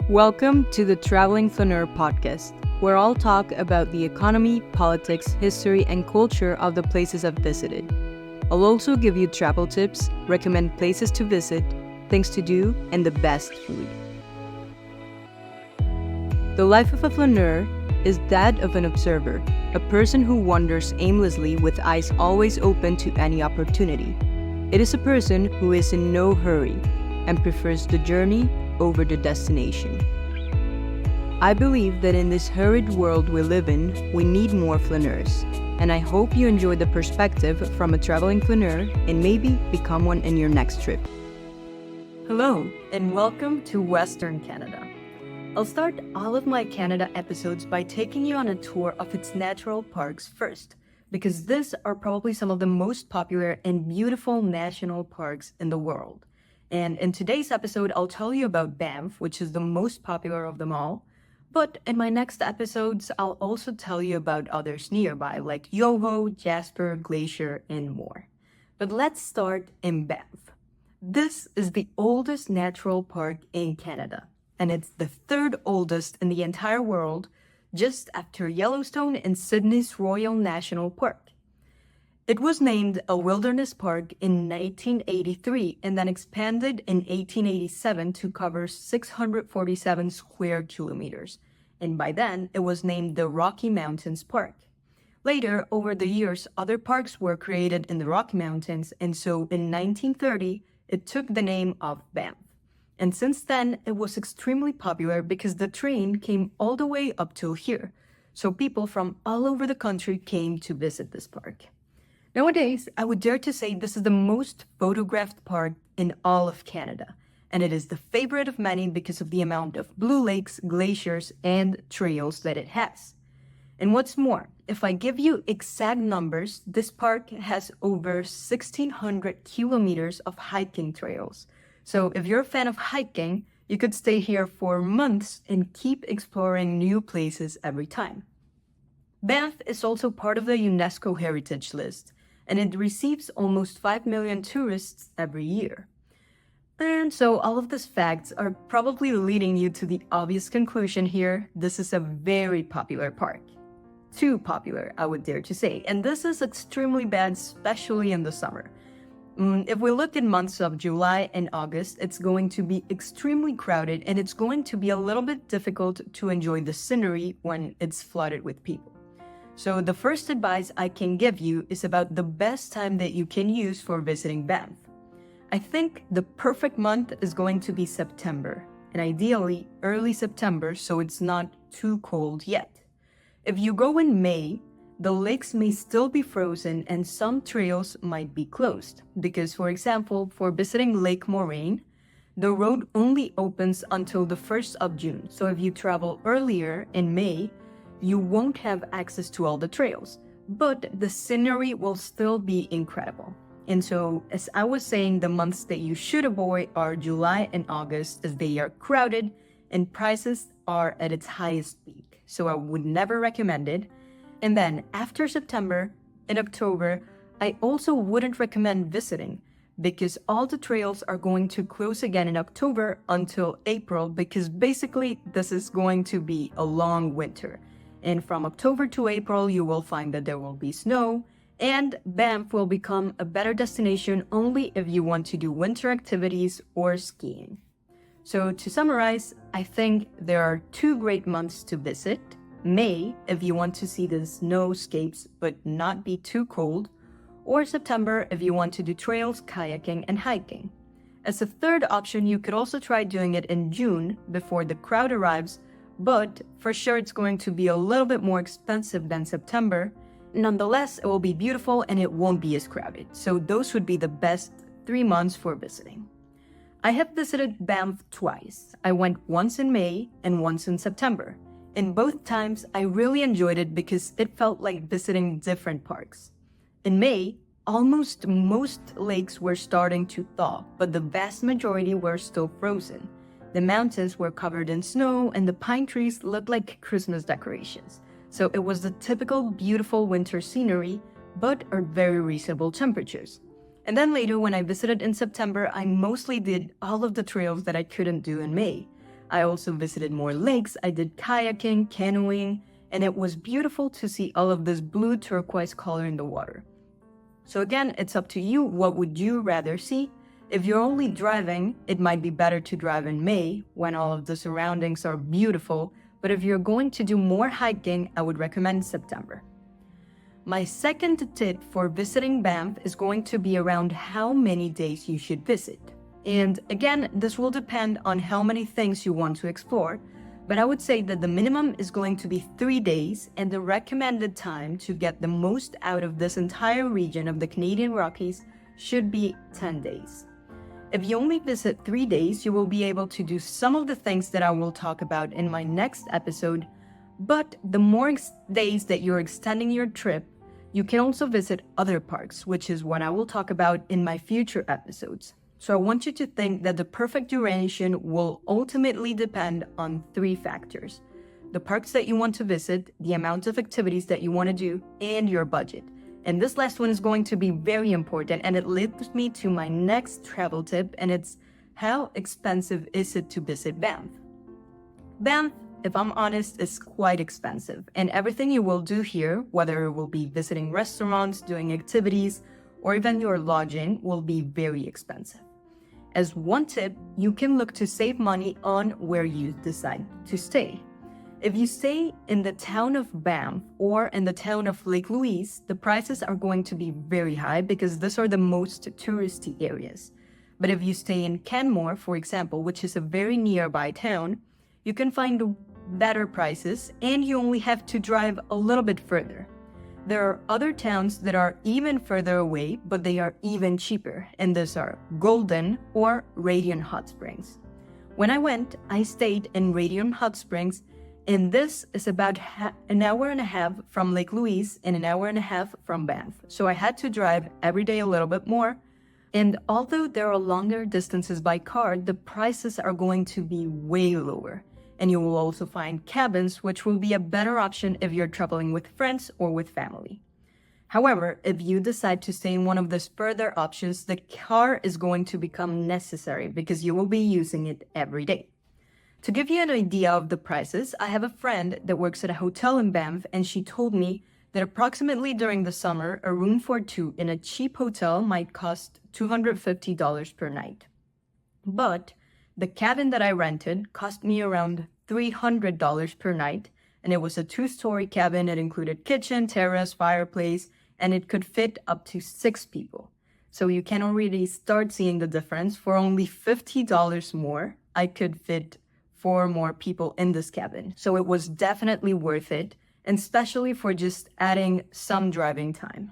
Welcome to the Traveling Flaneur podcast, where I'll talk about the economy, politics, history, and culture of the places I've visited. I'll also give you travel tips, recommend places to visit, things to do, and the best food. The life of a flaneur is that of an observer, a person who wanders aimlessly with eyes always open to any opportunity. It is a person who is in no hurry and prefers the journey over the destination. I believe that in this hurried world we live in, we need more flaneurs, and I hope you enjoy the perspective from a traveling flaneur and maybe become one in your next trip. Hello, and welcome to Western Canada. I'll start all of my Canada episodes by taking you on a tour of its natural parks first, because these are probably some of the most popular and beautiful national parks in the world. And in today's episode, I'll tell you about Banff, which is the most popular of them all. But in my next episodes, I'll also tell you about others nearby, like Yoho, Jasper, Glacier, and more. But let's start in Banff. This is the oldest natural park in Canada, and it's the third oldest in the entire world, just after Yellowstone and Sydney's Royal National Park. It was named a wilderness park in 1983 and then expanded in 1887 to cover 647 square kilometers. And by then, it was named the Rocky Mountains Park. Later, over the years, other parks were created in the Rocky Mountains, and so in 1930, it took the name of Banff. And since then, it was extremely popular because the train came all the way up till here. So people from all over the country came to visit this park. Nowadays, I would dare to say this is the most photographed park in all of Canada, and it is the favorite of many because of the amount of blue lakes, glaciers, and trails that it has. And what's more, if I give you exact numbers, this park has over 1,600 kilometers of hiking trails. So if you're a fan of hiking, you could stay here for months and keep exploring new places every time. Banff is also part of the UNESCO Heritage List, and it receives almost 5 million tourists every year. And so all of these facts are probably leading you to the obvious conclusion here: this is a very popular park. Too popular, I would dare to say, and this is extremely bad, especially in the summer. If we look at months of July and August, it's going to be extremely crowded, and it's going to be a little bit difficult to enjoy the scenery when it's flooded with people. So the first advice I can give you is about the best time that you can use for visiting Banff. I think the perfect month is going to be September, and ideally early September, so it's not too cold yet. If you go in May, the lakes may still be frozen and some trails might be closed because, for example, for visiting Lake Moraine, the road only opens until the 1st of June. So if you travel earlier in May, you won't have access to all the trails, but the scenery will still be incredible. And so, as I was saying, the months that you should avoid are July and August, as they are crowded and prices are at its highest peak. So I would never recommend it. And then after September and October, I also wouldn't recommend visiting because all the trails are going to close again in October until April, because basically this is going to be a long winter. And from October to April, you will find that there will be snow, and Banff will become a better destination only if you want to do winter activities or skiing. So to summarize, I think there are two great months to visit. May, if you want to see the snowscapes but not be too cold, or September if you want to do trails, kayaking, and hiking. As a third option, you could also try doing it in June before the crowd arrives, but for sure it's going to be a little bit more expensive than September. Nonetheless, it will be beautiful and it won't be as crowded. So those would be the best 3 months for visiting. I have visited Banff twice. I went once in May and once in September. In both times, I really enjoyed it because it felt like visiting different parks. In May, almost most lakes were starting to thaw, but the vast majority were still frozen. The mountains were covered in snow and the pine trees looked like Christmas decorations. So it was the typical beautiful winter scenery, but at very reasonable temperatures. And then later when I visited in September, I mostly did all of the trails that I couldn't do in May. I also visited more lakes. I did kayaking, canoeing, and it was beautiful to see all of this blue turquoise color in the water. So again, it's up to you. What would you rather see? If you're only driving, it might be better to drive in May when all of the surroundings are beautiful. But if you're going to do more hiking, I would recommend September. My second tip for visiting Banff is going to be around how many days you should visit. And again, this will depend on how many things you want to explore, but I would say that the minimum is going to be 3 days, and the recommended time to get the most out of this entire region of the Canadian Rockies should be 10 days. If you only visit 3 days, you will be able to do some of the things that I will talk about in my next episode, but the more days that you're extending your trip, you can also visit other parks, which is what I will talk about in my future episodes. So I want you to think that the perfect duration will ultimately depend on 3 factors: the parks that you want to visit, the amount of activities that you want to do, and your budget. And this last one is going to be very important, and it leads me to my next travel tip, and it's how expensive is it to visit Banff? Banff, if I'm honest, is quite expensive, and everything you will do here, whether it will be visiting restaurants, doing activities, or even your lodging, will be very expensive. As one tip, you can look to save money on where you decide to stay. If you stay in the town of Banff or in the town of Lake Louise, the prices are going to be very high because these are the most touristy areas. But if you stay in Canmore, for example, which is a very nearby town, you can find better prices and you only have to drive a little bit further. There are other towns that are even further away, but they are even cheaper, and these are Golden or Radiant Hot Springs. When I went, I stayed in Radiant Hot Springs, and this is about an hour and a half from Lake Louise and an hour and a half from Banff. So I had to drive every day a little bit more, and although there are longer distances by car, the prices are going to be way lower. And you will also find cabins, which will be a better option if you're traveling with friends or with family. However, if you decide to stay in one of these further options, the car is going to become necessary because you will be using it every day. To give you an idea of the prices, I have a friend that works at a hotel in Banff, and she told me that approximately during the summer, a room for 2 in a cheap hotel might cost $250 per night. But the cabin that I rented cost me around $300 per night, and it was a 2-story cabin. It included kitchen, terrace, fireplace, and it could fit up to 6 people. So you can already start seeing the difference. For only $50 more, I could fit 4 more people in this cabin. So it was definitely worth it, and especially for just adding some driving time.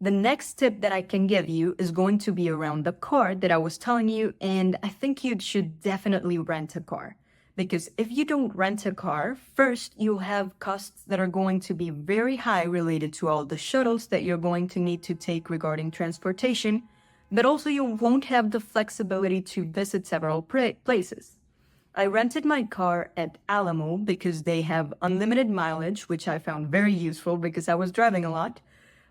The next tip that I can give you is going to be around the car that I was telling you, and I think you should definitely rent a car. Because if you don't rent a car, first you'll have costs that are going to be very high related to all the shuttles that you're going to need to take regarding transportation, but also you won't have the flexibility to visit several places. I rented my car at Alamo because they have unlimited mileage, which I found very useful because I was driving a lot.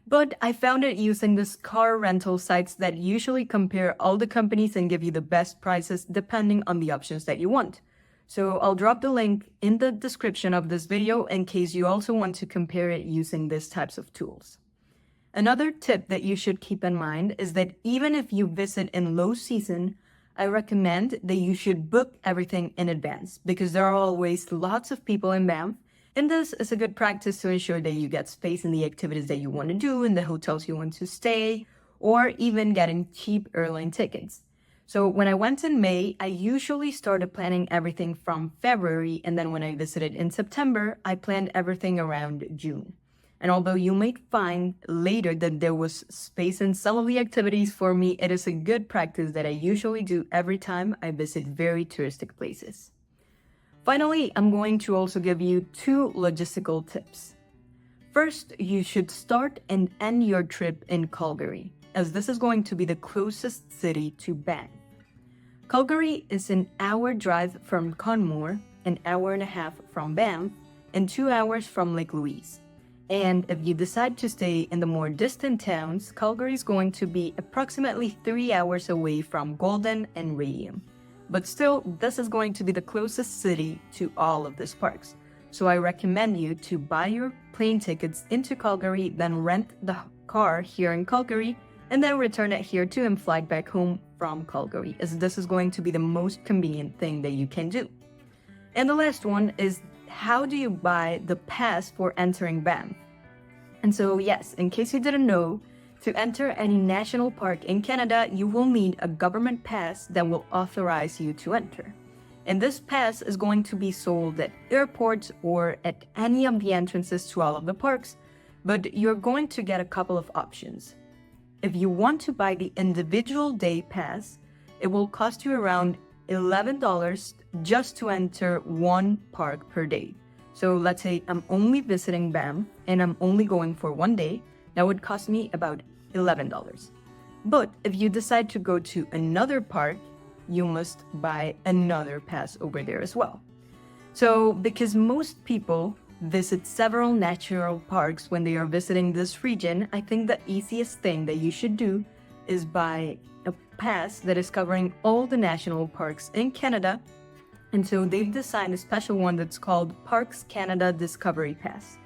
But I found it using this car rental sites that usually compare all the companies and give you the best prices depending on the options that you want. So I'll drop the link in the description of this video in case you also want to compare it using these types of tools. Another tip that you should keep in mind is that even if you visit in low season, I recommend that you should book everything in advance because there are always lots of people in Banff. And this is a good practice to ensure that you get space in the activities that you want to do, in the hotels you want to stay, or even getting cheap airline tickets. So when I went in May, I usually started planning everything from February, and then when I visited in September, I planned everything around June. And although you might find later that there was space in some of the activities, for me, it is a good practice that I usually do every time I visit very touristic places. Finally, I'm going to also give you 2 logistical tips. First, you should start and end your trip in Calgary, as this is going to be the closest city to Banff. Calgary is an hour drive from Canmore, an hour and a half from Banff, and 2 hours from Lake Louise. And if you decide to stay in the more distant towns, Calgary is going to be approximately 3 hours away from Golden and Radium. But still, this is going to be the closest city to all of these parks. So I recommend you to buy your plane tickets into Calgary, then rent the car here in Calgary, and then return it here too and fly back home from Calgary, as this is going to be the most convenient thing that you can do. And the last one is, how do you buy the pass for entering Banff? And so yes, in case you didn't know, to enter any national park in Canada, you will need a government pass that will authorize you to enter. And this pass is going to be sold at airports or at any of the entrances to all of the parks, but you're going to get a couple of options. If you want to buy the individual day pass, it will cost you around $11 just to enter one park per day. So let's say I'm only visiting Banff and I'm only going for one day, that would cost me about $11. But if you decide to go to another park, you must buy another pass over there as well. So because most people visit several natural parks when they are visiting this region, I think the easiest thing that you should do is buy a pass that is covering all the national parks in Canada. And so they've designed a special one that's called Parks Canada Discovery Pass.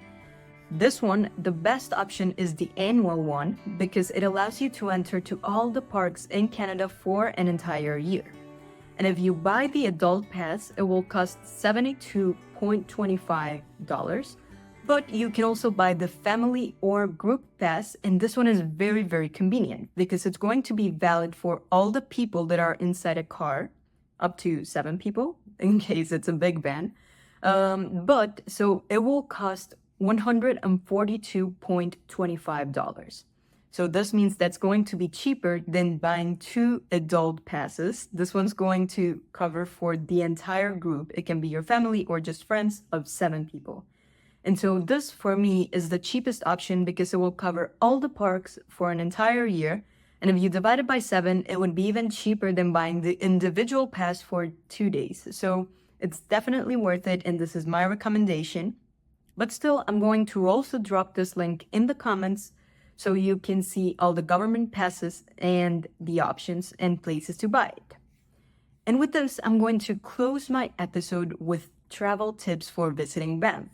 This one, the best option is the annual one because it allows you to enter to all the parks in Canada for an entire year. And if you buy the adult pass, it will cost $72.25. But you can also buy the family or group pass, and this one is very, very convenient because it's going to be valid for all the people that are inside a car, up to 7 people, in case it's a big van. But so it will cost $142.25. So this means that's going to be cheaper than buying 2 adult passes. This one's going to cover for the entire group. It can be your family or just friends of 7 people. And so this for me is the cheapest option because it will cover all the parks for an entire year. And if you divide it by 7, it would be even cheaper than buying the individual pass for 2 days. So it's definitely worth it, and this is my recommendation. But still, I'm going to also drop this link in the comments so you can see all the government passes and the options and places to buy it. And with this, I'm going to close my episode with travel tips for visiting Banff.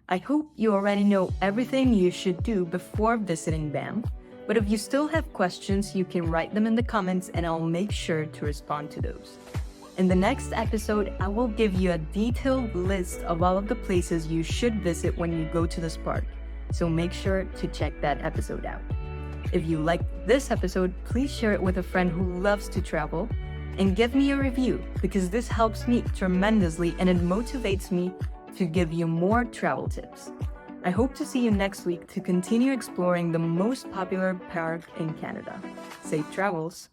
I hope you already know everything you should do before visiting Banff, but if you still have questions, you can write them in the comments and I'll make sure to respond to those. In the next episode, I will give you a detailed list of all of the places you should visit when you go to this park, so make sure to check that episode out. If you liked this episode, please share it with a friend who loves to travel, and give me a review because this helps me tremendously and it motivates me to give you more travel tips. I hope to see you next week to continue exploring the most popular park in Canada. Safe travels!